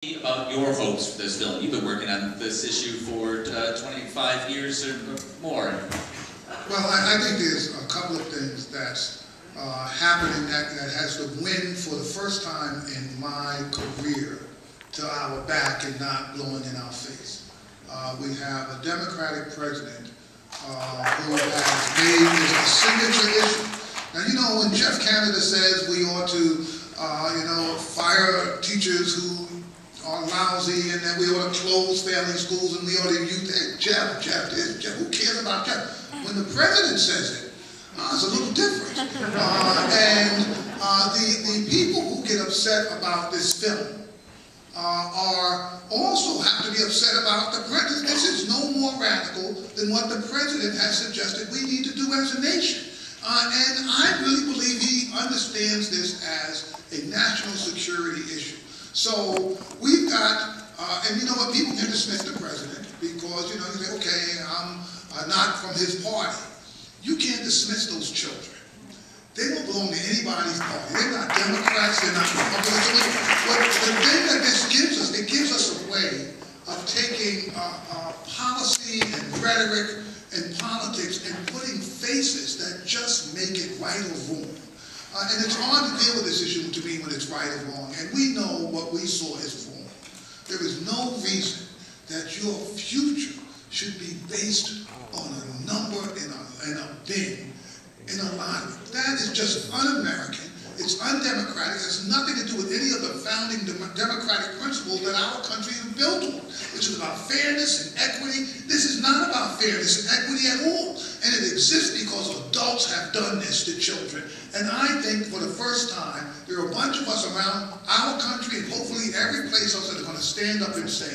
About your hopes for this film. You've been working on this issue for 25 years or more. Well, I think there's a couple of things that's happening that has the wind for the first time in my career to our back and not blowing in our face. We have a Democratic president who has made this a signature issue. Now, you know, when Geoffrey Canada says we ought to, fire teachers who are lousy and that we ought to close family schools and we ought to use that, Jeff, who cares about Jeff? When the president says it, it's a little different. The people who get upset about this film also have to be upset about the president. This is no more radical than what the president has suggested we need to do as a nation. And I really believe he understands this as a national security issue. So we've got, and you know what, people can dismiss the president because, you know, you say, okay, I'm not from his party. You can't dismiss those children. They don't belong to anybody's party. They're not Democrats, they're not Republicans. But the thing that this gives us, it gives us a way of taking policy and rhetoric and politics and putting faces that just make it right or wrong. And it's hard to deal with this issue to me when it's right or wrong. And we know what we saw is wrong. There is no reason that your future should be based on a number in a bin, in a lottery. That is just un-American. It's undemocratic. It has nothing to do with any of the founding democratic principles that our country is built on, which is about fairness and equity. This is not about fairness and equity at all. And it exists because adults have done this to children. And I think for the first time, there are a bunch of us around our country and hopefully every place else that are going to stand up and say,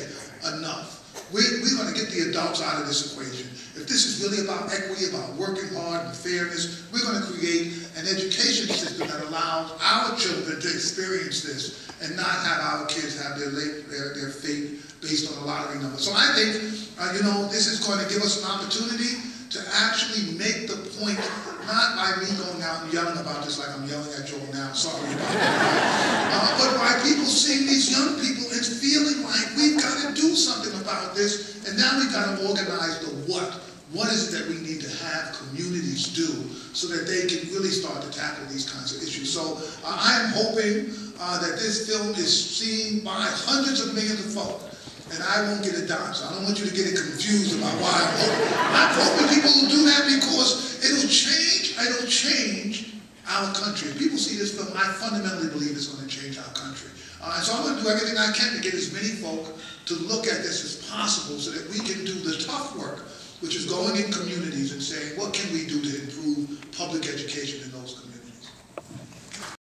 enough. We're going to get the adults out of this equation. If this is really about equity, about working hard and fairness, we're going to create an education system that allows our children to experience this and not have our kids have their fate based on a lottery number. So I think, this is going to give us an opportunity to actually make the point, not by me going out and yelling about this like I'm yelling at you all now, sorry about that, but by people seeing these young people and feeling like we've got to do something about this, and now we've got to organize the what. What is it that we need to have communities do so that they can really start to tackle these kinds of issues? So I'm hoping that this film is seen by hundreds of millions of folk. And I won't get a dime, so I don't want you to get it confused about why I'm hoping. I'm hoping people will do that because it'll change our country. If people see this film, I fundamentally believe it's going to change our country. And so I'm going to do everything I can to get as many folk to look at this as possible so that we can do the tough work, which is going in communities and saying, what can we do